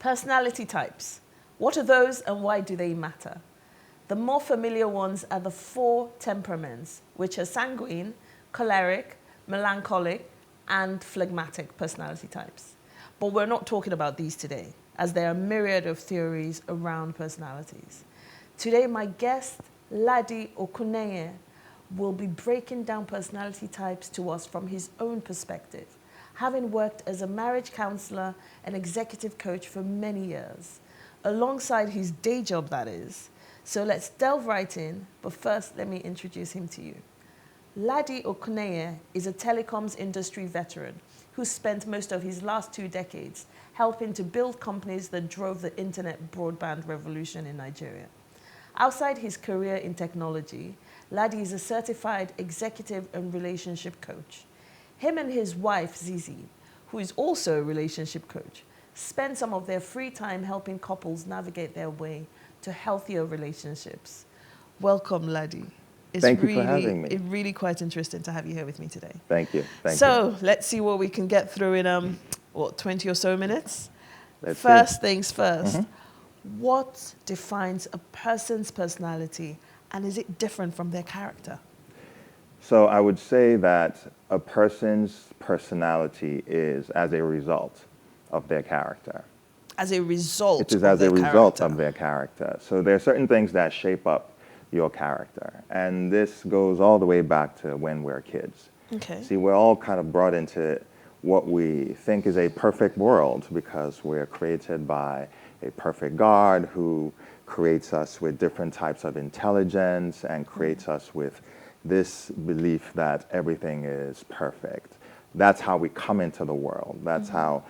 Personality types. What are those and why do they matter? The more familiar ones are the 4 temperaments, which are sanguine, choleric, melancholic, and phlegmatic personality types. But we're not talking about these today, as there are a myriad of theories around personalities. Today, my guest, Ladi Okuneye, will be breaking down personality types to us from his own perspective, having worked as a marriage counselor and executive coach for many years, alongside his day job, that is. So let's delve right in, but first let me introduce him to you. Ladi Okuneye is a telecoms industry veteran who spent most of his last 2 decades helping to build companies that drove the internet broadband revolution in Nigeria. Outside his career in technology, Ladi is a certified executive and relationship coach. Him and his wife, Zizi, who is also a relationship coach, spend some of their free time helping couples navigate their way to healthier relationships. Welcome, Ladi. Thank you for having me. It's really quite interesting to have you here with me today. Thank you. So let's see what we can get through in 20 or so minutes. First things first. What defines a person's personality, and is it different from their character? So I would say that a person's personality is as a result of their character. As a result It is as a result of their character. So there are certain things that shape up your character. And this goes all the way back to when we're kids. Okay. See, we're all kind of brought into what we think is a perfect world because we're created by a perfect God who creates us with different types of intelligence and creates us with this belief that everything is perfect. That's how we come into the world. That's how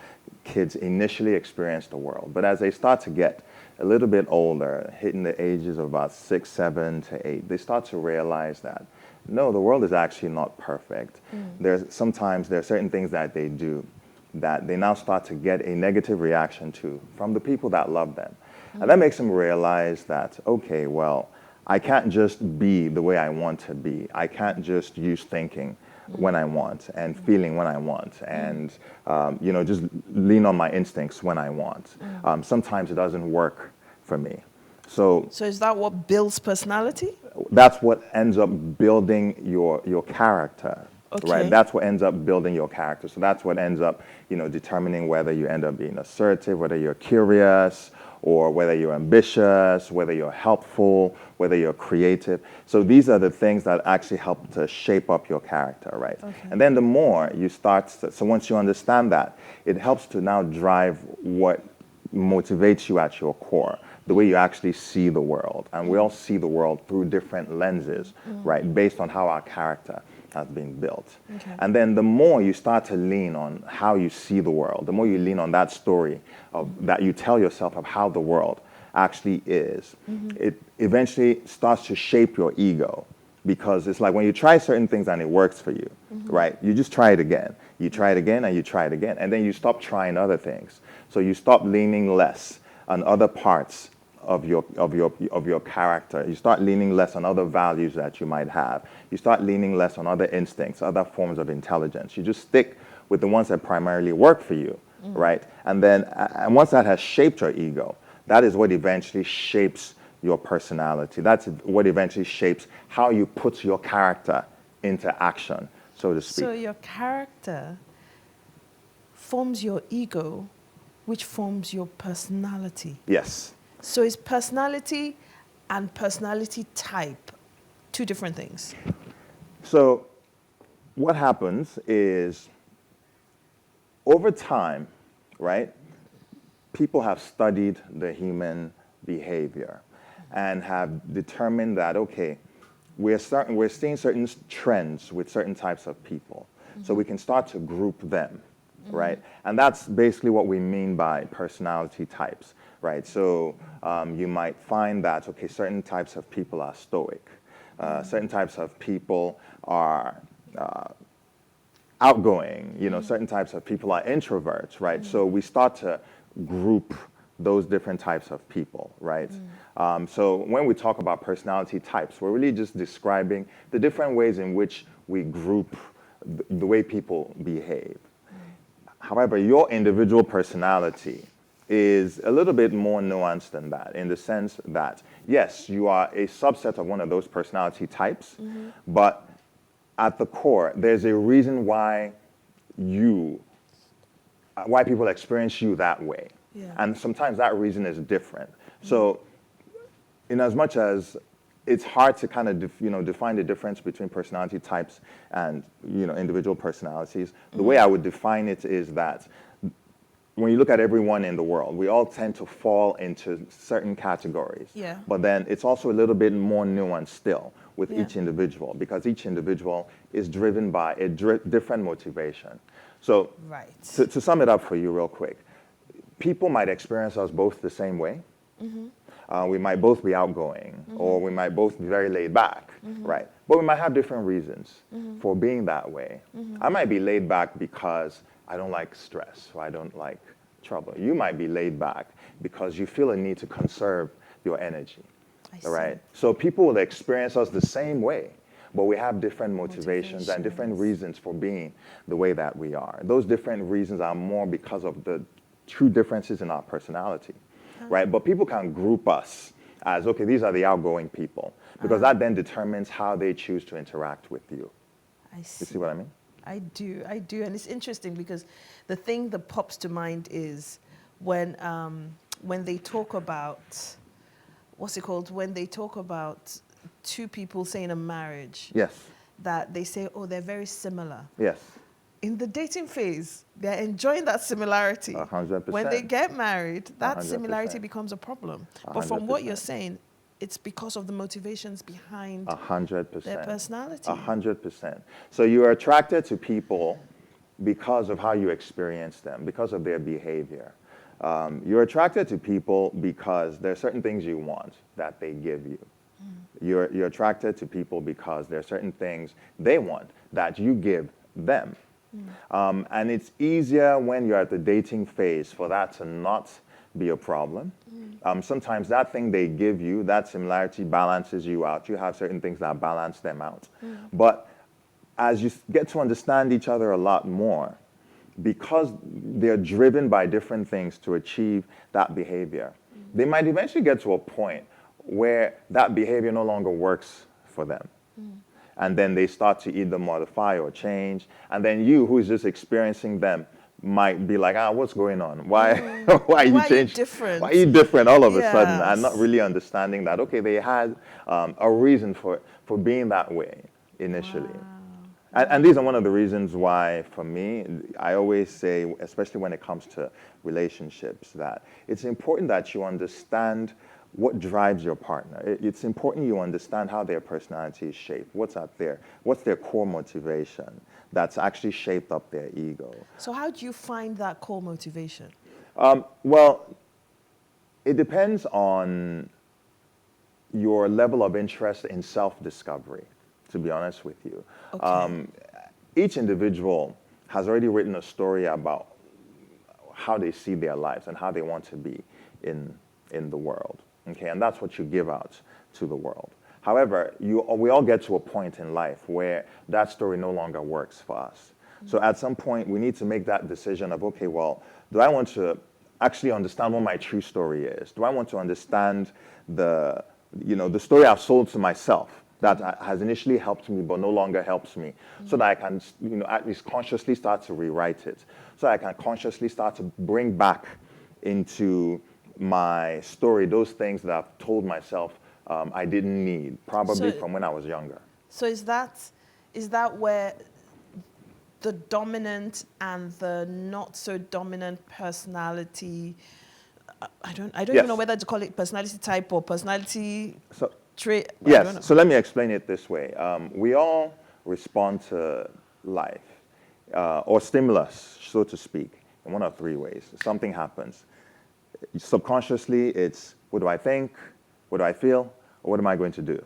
kids initially experience the world. But as they start to get a little bit older, hitting the ages of about 6, 7 to 8, they start to realize that, no, the world is actually not perfect. Sometimes there are certain things that they do that they now start to get a negative reaction to from the people that love them. And that makes them realize that, okay, well, I can't just be the way I want to be. I can't just use thinking when I want and feeling when I want and just lean on my instincts when I want. Sometimes it doesn't work for me. So is that what builds personality? That's what ends up building your character. Okay. Right? That's what ends up building your character. So that's what ends up, determining whether you end up being assertive, whether you're curious, or whether you're ambitious, whether you're helpful, whether you're creative. So these are the things that actually help to shape up your character, right? Okay. And then the more you so once you understand that, it helps to now drive what motivates you at your core, the way you actually see the world. And we all see the world through different lenses, right, based on how our character has been built. Okay. And then the more you start to lean on how you see the world, the more you lean on that story that you tell yourself of how the world actually is, it eventually starts to shape your ego. Because it's like when you try certain things and it works for you, right? You just try it again. You try it again and you try it again. And then you stop trying other things. So you stop leaning less on other parts of your character. You start leaning less on other values that you might have. You start leaning less on other instincts, other forms of intelligence. You just stick with the ones that primarily work for you, right? And then, and once that has shaped your ego, that is what eventually shapes your personality. That's what eventually shapes how you put your character into action, so to speak. So your character forms your ego, which forms your personality. Yes. So is personality and personality type 2 different things? So what happens is over time, right, people have studied the human behavior and have determined that, okay, we're seeing certain trends with certain types of people. So we can start to group them, right? And that's basically what we mean by personality types. Right, so you might find that, okay, certain types of people are stoic. Certain types of people are outgoing. Certain types of people are introverts, right? So we start to group those different types of people, right? So when we talk about personality types, we're really just describing the different ways in which we group the way people behave. However, your individual personality is a little bit more nuanced than that, in the sense that, yes, you are a subset of one of those personality types, but at the core, there's a reason why people experience you that way. Yeah. And sometimes that reason is different. So in as much as it's hard to kind of define the difference between personality types and individual personalities, the way I would define it is that when you look at everyone in the world, we all tend to fall into certain categories. Yeah. But then it's also a little bit more nuanced still with Yeah. each individual, because each individual is driven by a different motivation. So Right. to sum it up for you real quick, people might experience us both the same way. We might both be outgoing, or we might both be very laid back, right? But we might have different reasons for being that way. I might be laid back because I don't like stress, or I don't like trouble. You might be laid back because you feel a need to conserve your energy, all right? So people will experience us the same way, but we have different motivations and different reasons for being the way that we are. Those different reasons are more because of the true differences in our personality, right? But people can group us as, okay, these are the outgoing people, because that then determines how they choose to interact with you. I see. You see what I mean? I do. And it's interesting because the thing that pops to mind is when they talk about, what's it called? When they talk about two people, say in a marriage, Yes. that they say, oh, they're very similar. Yes. In the dating phase, they're enjoying that similarity. 100%. When they get married, that 100%. similarity becomes a problem. But from what you're 100%. saying, it's because of the motivations behind 100%. their personality. 100%. So you are attracted to people because of how you experience them, because of their behavior. You're attracted to people because there are certain things you want that they give you. You're attracted to people because there are certain things they want that you give them. And it's easier when you're at the dating phase for that to not be a problem. Sometimes that thing they give you, that similarity balances you out. You have certain things that balance them out. But as you get to understand each other a lot more, because they're driven by different things to achieve that behavior, they might eventually get to a point where that behavior no longer works for them. And then they start to either modify or change. And then you, who is just experiencing them, might be like, what's going on? Why are you changing? Different? Why are you different all of a Yes. sudden? And not really understanding that, okay, they had a reason for being that way initially. Wow. And these are one of the reasons why, for me, I always say, especially when it comes to relationships, that it's important that you understand what drives your partner. It's important you understand how their personality is shaped. What's their core motivation that's actually shaped up their ego. So how do you find that core motivation? Well, it depends on your level of interest in self-discovery, to be honest with you. Okay. Each individual has already written a story about how they see their lives and how they want to be in the world. Okay, and that's what you give out to the world. However, we all get to a point in life where that story no longer works for us. So at some point, we need to make that decision of, okay, well, do I want to actually understand what my true story is? Do I want to understand the story I've sold to myself that has initially helped me but no longer helps me, so that I can, at least consciously start to rewrite it, so I can consciously start to bring back into my story those things that I've told myself I didn't need, probably from when I was younger. So is that where the dominant and the not so dominant personality, I don't Yes. even know whether to call it personality type or personality trait. Yes, so let me explain it this way. We all respond to life or stimulus, so to speak, in one of three ways. Something happens. Subconsciously, it's what do I think, what do I feel, or what am I going to do?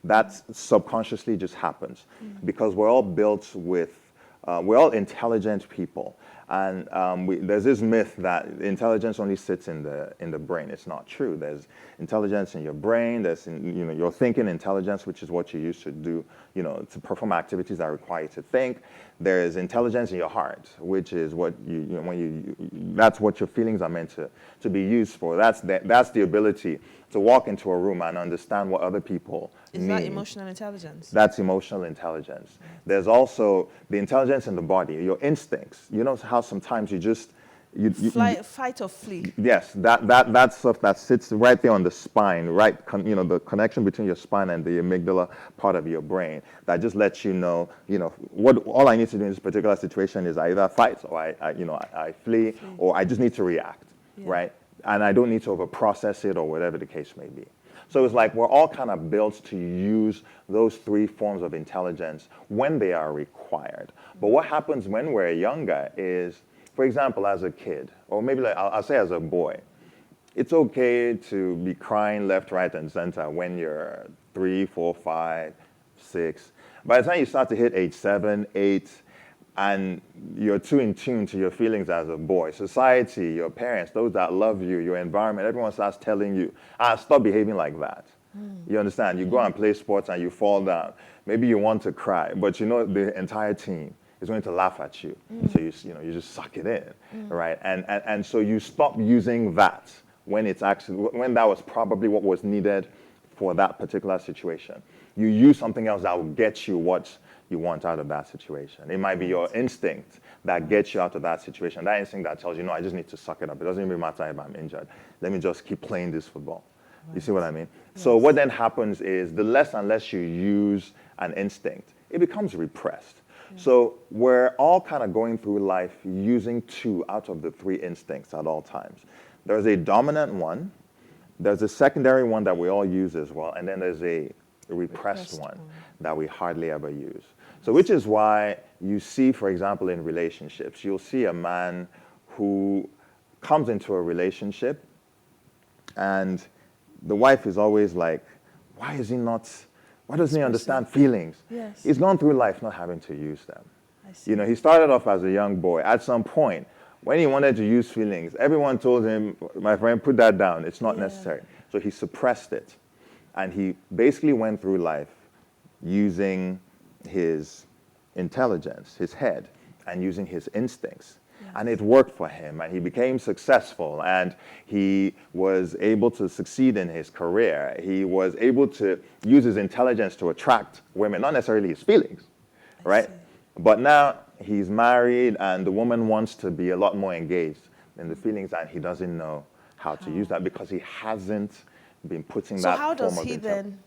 That subconsciously just happens because we're all built with we're all intelligent people. And there's this myth that intelligence only sits in the brain. It's not true. There's intelligence in your brain. There's your thinking intelligence, which is what you use to do, to perform activities that require you to think. There is intelligence in your heart, which is what that's what your feelings are meant to be used for. That's the ability to walk into a room and understand what other people need. Is that emotional intelligence? That's emotional intelligence. There's also the intelligence in the body, your instincts. You know how sometimes you just Fight or flee. Yes, that stuff that sits right there on the spine, right? The connection between your spine and the amygdala part of your brain that just lets you know, what all I need to do in this particular situation is I either fight or I flee, or I just need to react, right? And I don't need to overprocess it or whatever the case may be. So it's like we're all kind of built to use those three forms of intelligence when they are required. But what happens when we're younger is, for example, as a kid, or maybe I'll say as a boy, it's okay to be crying left, right, and center when you're 3, 4, 5, 6. By the time you start to hit age 7, 8, and you're too in tune to your feelings as a boy, society, your parents, those that love you, your environment, everyone starts telling you, stop behaving like that. You understand? You go and play sports and you fall down. Maybe you want to cry, but the entire team is going to laugh at you. So you just suck it in, right? And so you stop using that when that was probably what was needed for that particular situation. You use something else that will get you what you want out of that situation. It might be your instinct that gets you out of that situation. That instinct that tells you, no, I just need to suck it up. It doesn't even matter if I'm injured. Let me just keep playing this football. You see what I mean? Yes. So what then happens is the less and less you use an instinct, it becomes repressed. So we're all kind of going through life using 2 out of the 3 instincts at all times. There's a dominant one, there's a secondary one that we all use as well, and then there's a repressed one that we hardly ever use. So which is why you see, for example, in relationships, you'll see a man who comes into a relationship and the wife is always like, why doesn't he understand feelings? Yes. He's gone through life not having to use them. I see. He started off as a young boy. At some point, when he wanted to use feelings, everyone told him, my friend, put that down. It's not necessary. So he suppressed it. And he basically went through life using his intelligence, his head, and using his instincts. And it worked for him, and he became successful, and he was able to succeed in his career. He was able to use his intelligence to attract women, not necessarily his feelings, right? But now he's married, and the woman wants to be a lot more engaged in the feelings, and he doesn't know how to use that because he hasn't been putting that form of intelligence. So how does he then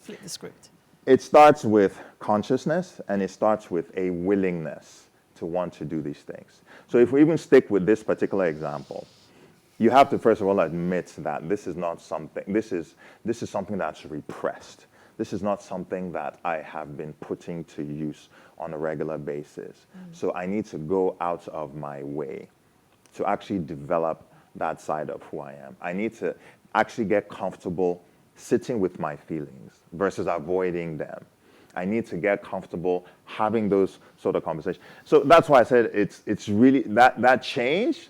flip the script? It starts with consciousness, and it starts with a willingness to want to do these things. So if we even stick with this particular example, you have to first of all admit that this is not something, this is something that's repressed. This is not something that I have been putting to use on a regular basis. So I need to go out of my way to actually develop that side of who I am. I need to actually get comfortable sitting with my feelings versus avoiding them. I need to get comfortable having those sort of conversations. So that's why I said it's really that change.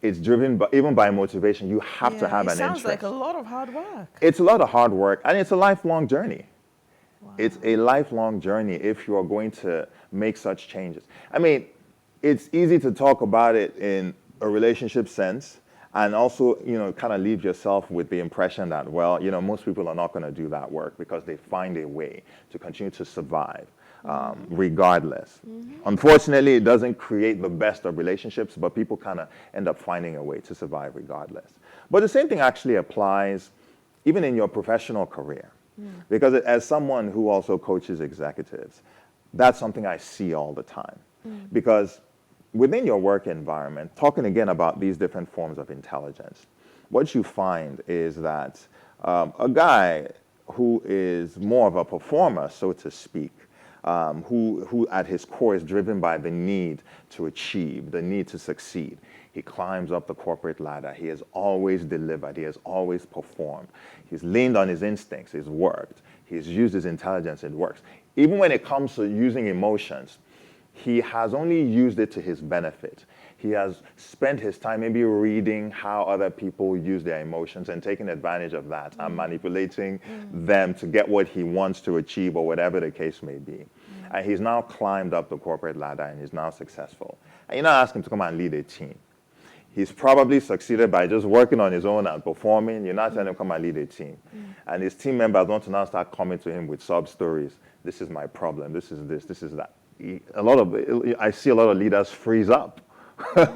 It's driven even by motivation. You have to have an interest. It sounds like a lot of hard work. It's a lot of hard work, and it's a lifelong journey. Wow. It's a lifelong journey if you are going to make such changes. I mean, it's easy to talk about it in a relationship sense, and also, kind of leave yourself with the impression that, well, most people are not going to do that work because they find a way to continue to survive regardless. Unfortunately, it doesn't create the best of relationships, but people kind of end up finding a way to survive regardless. But the same thing actually applies even in your professional career. Because as someone who also coaches executives, that's something I see all the time. Because within your work environment, talking again about these different forms of intelligence, what you find is that a guy who is more of a performer, so to speak, who at his core is driven by the need to achieve, the need to succeed. He climbs up the corporate ladder. He has always delivered. He has always performed. He's leaned on his instincts. It's worked. He's used his intelligence. It works. Even when it comes to using emotions, he has only used it to his benefit. He has spent his time maybe reading how other people use their emotions and taking advantage of that and manipulating them to get what he wants to achieve or whatever the case may be. And he's now climbed up the corporate ladder and he's now successful. And you're not asking him to come and lead a team. He's probably succeeded by just working on his own and performing. You're not telling him to come and lead a team. And his team members want to now start coming to him with sub-stories. This is my problem. This is this. This is that. I see a lot of leaders freeze up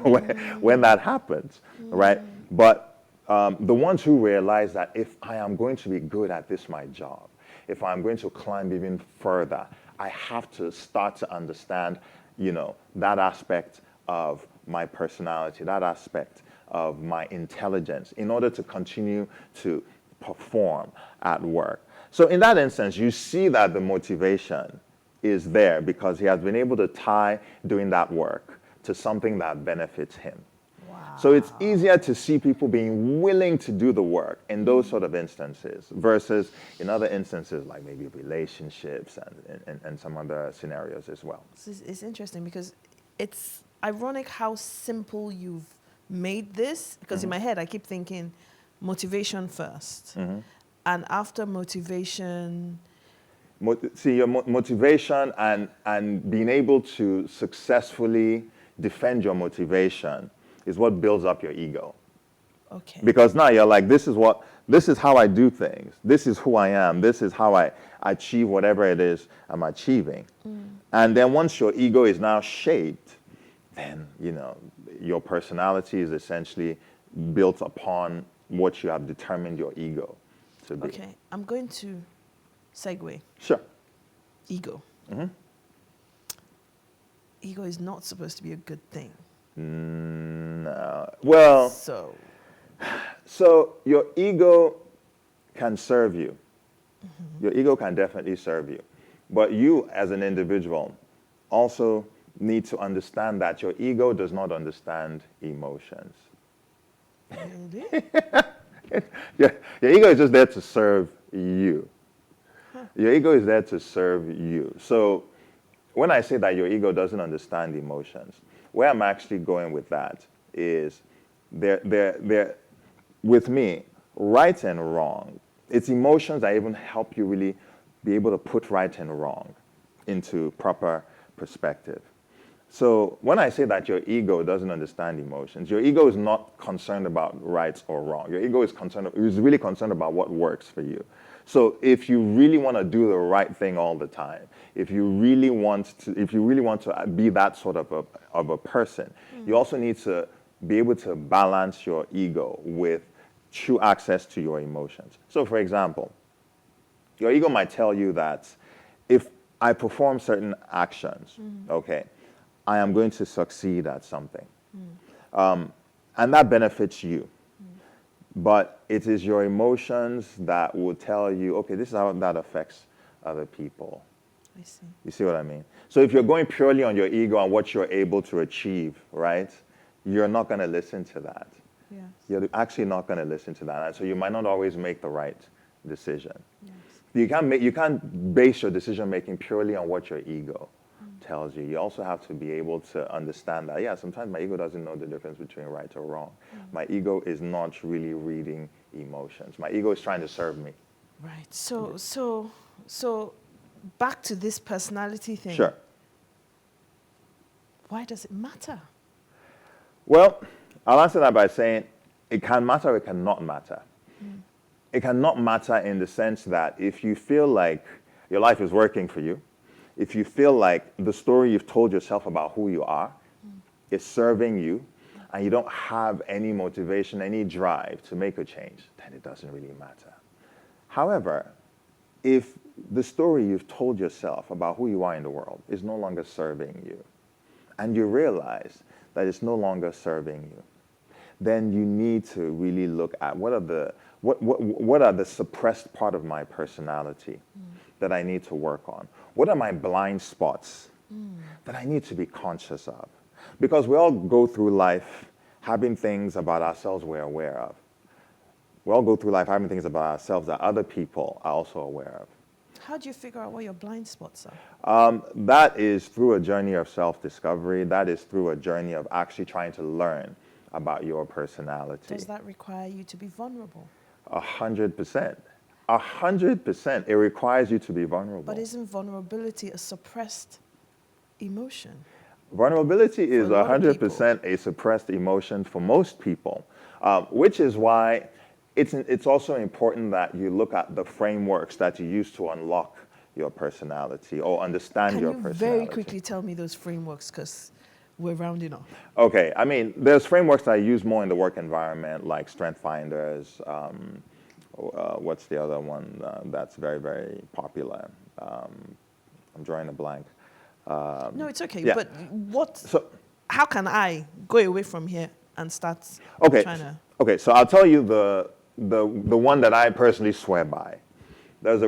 when that happens, right? But the ones who realize that if I am going to be good at this, my job, if I'm going to climb even further, I have to start to understand, that aspect of my personality, that aspect of my intelligence in order to continue to perform at work. So in that instance, you see that the motivation is there because he has been able to tie doing that work to something that benefits him. Wow. So it's easier to see people being willing to do the work in those sort of instances versus in other instances like maybe relationships and some other scenarios as well. It's interesting because it's ironic how simple you've made this, because in my head I keep thinking motivation first. And after motivation... Your motivation and being able to successfully defend your motivation is what builds up your ego. Okay. Because now you're like, this is how I do things. This is who I am. This is how I achieve whatever it is I'm achieving. And then once your ego is now shaped, then, your personality is essentially built upon what you have determined your ego to be. Okay, I'm going to segue. Sure. Ego. Ego is not supposed to be a good thing. No. Well, so your ego can serve you. Your ego can definitely serve you. But you as an individual also need to understand that your ego does not understand emotions. Really? Your ego is just there to serve you. Your ego is there to serve you. So when I say that your ego doesn't understand emotions, where I'm actually going with that is with me, right and wrong. It's emotions that even help you really be able to put right and wrong into proper perspective. So when I say that your ego doesn't understand emotions, your ego is not concerned about right or wrong. Your ego is really concerned about what works for you. So if you really want to do the right thing all the time, if you really want to be that sort of a person, you also need to be able to balance your ego with true access to your emotions. So for example, your ego might tell you that if I perform certain actions, okay, I am going to succeed at something. And that benefits you. But it is your emotions that will tell you, okay, this is how that affects other people. I see. You see what I mean? So if you're going purely on your ego and what you're able to achieve, right, you're not going to listen to that. Yes. You're actually not going to listen to that. And so you might not always make the right decision. Yes. You can't base your decision making purely on what your ego tells you. You also have to be able to understand that, yeah, sometimes my ego doesn't know the difference between right or wrong. My ego is not really reading emotions. My ego is trying to serve me. Right. So back to this personality thing. Sure. Why does it matter? Well, I'll answer that by saying it can matter or it cannot matter. It cannot matter in the sense that if you feel like your life is working for you, if you feel like the story you've told yourself about who you are is serving you, and you don't have any motivation, any drive to make a change, then it doesn't really matter. However, if the story you've told yourself about who you are in the world is no longer serving you, and you realize that it's no longer serving you, then you need to really look at what are the suppressed part of my personality that I need to work on? What are my blind spots that I need to be conscious of? Because we all go through life having things about ourselves we're aware of. We all go through life having things about ourselves that other people are also aware of. How do you figure out what your blind spots are? That is through a journey of self-discovery. That is through a journey of actually trying to learn about your personality. Does that require you to be vulnerable? 100%. 100%. It requires you to be vulnerable. But isn't vulnerability a suppressed emotion? Vulnerability is For a lot of 100% a suppressed emotion for most people, which is why it's also important that you look at the frameworks that you use to unlock your personality or understand your personality. Can you very quickly tell me those frameworks, because we're rounding off? Okay, I mean, there's frameworks that I use more in the work environment, like Strength Finders. What's the other one that's very, very popular? I'm drawing a blank. No, it's okay. Yeah. But how can I go away from here and start trying to... Okay, so I'll tell you the one that I personally swear by. There's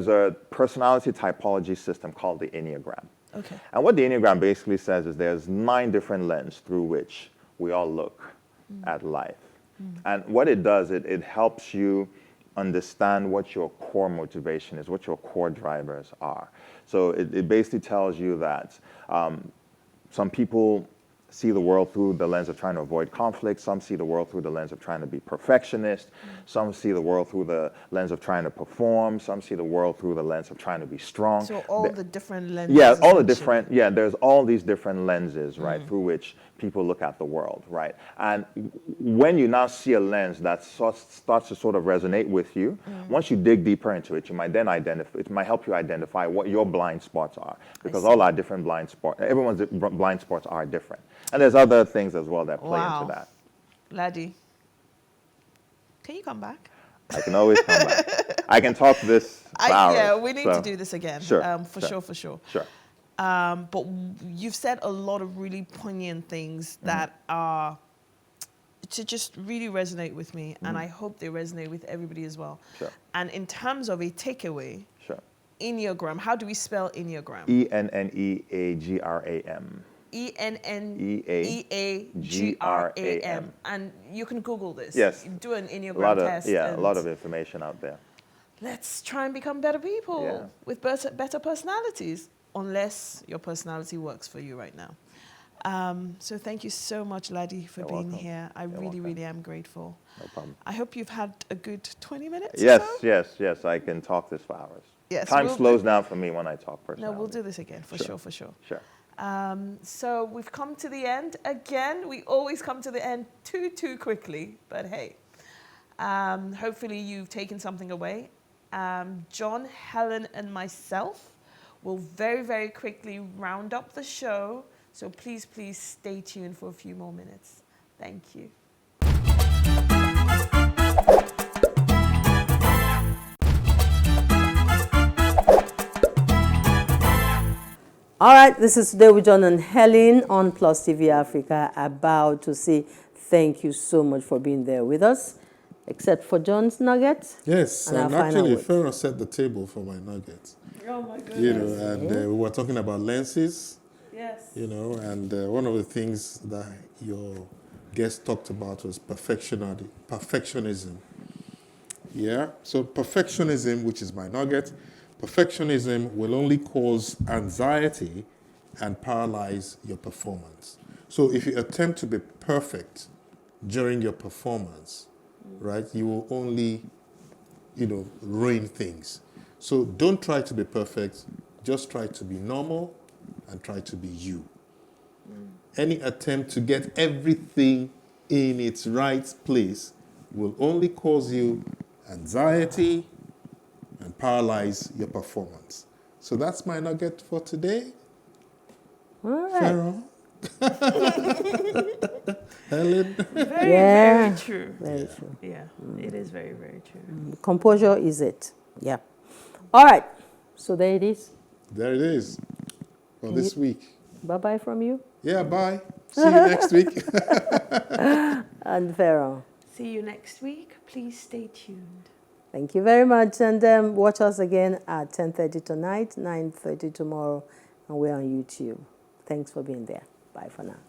a personality typology system called the Enneagram. Okay. And what the Enneagram basically says is there's 9 different lenses through which we all look at life. And what it does, it helps you understand what your core motivation is, what your core drivers are. So it basically tells you that some people see the world through the lens of trying to avoid conflict. Some see the world through the lens of trying to be perfectionist. Some see the world through the lens of trying to perform. Some see the world through the lens of trying to be strong. So all the different lenses. Yeah, all the different, there's all these different lenses, right, through which people look at the world, right? And when you now see a lens that starts to sort of resonate with you, once you dig deeper into it, you might then it might help you identify what your blind spots are, because all our different blind spots, everyone's blind spots are different. And there's other things as well that play into that. Ladi, can you come back? I can always come back. I can talk this for hours. Yeah, we need to do this again. Sure. For sure. Sure. But you've said a lot of really poignant things that are to just really resonate with me, and I hope they resonate with everybody as well. Sure. And in terms of a takeaway, Enneagram, how do we spell Enneagram? ENNEAGRAM. ENNEAGRAM. And you can Google this. Yes. You do an Enneagram test. Yeah, a lot of information out there. Let's try and become better people with better personalities, unless your personality works for you right now. So thank you so much, Ladi, for being here. I really am grateful. No problem. I hope you've had a good 20 minutes. Yes, or so? yes. I can talk this for hours. Yes, Time slows down for me when I talk personality. No, we'll do this again, for sure. Sure. So we've come to the end. Again, we always come to the end too quickly, but hey. Hopefully you've taken something away. John, Helen, and myself will very quickly round up the show. So please stay tuned for a few more minutes. Thank you. All right, this is Today with John and Helen on Plus TV Africa, about to say thank you so much for being there with us, except for John's nuggets. Yes, and actually, Feran set the table for my nuggets. Oh my goodness. You know, and we were talking about lenses. Yes. You know, and one of the things that your guest talked about was perfectionism. Yeah, so perfectionism, which is my nugget, perfectionism will only cause anxiety and paralyze your performance. So if you attempt to be perfect during your performance, right, you will only, ruin things. So don't try to be perfect, just try to be normal and try to be you. Any attempt to get everything in its right place will only cause you anxiety and paralyze your performance. So that's my nugget for today. All right. Feran. Helen. Very true. Very true. Yeah, it is very true. Composure is it. Yeah. All right. So there it is. There it is for this week. Bye-bye from you. Yeah, bye. See you next week. And Feran. See you next week. Please stay tuned. Thank you very much. And watch us again at 10:30 tonight, 9:30 tomorrow. And we're on YouTube. Thanks for being there. Bye for now.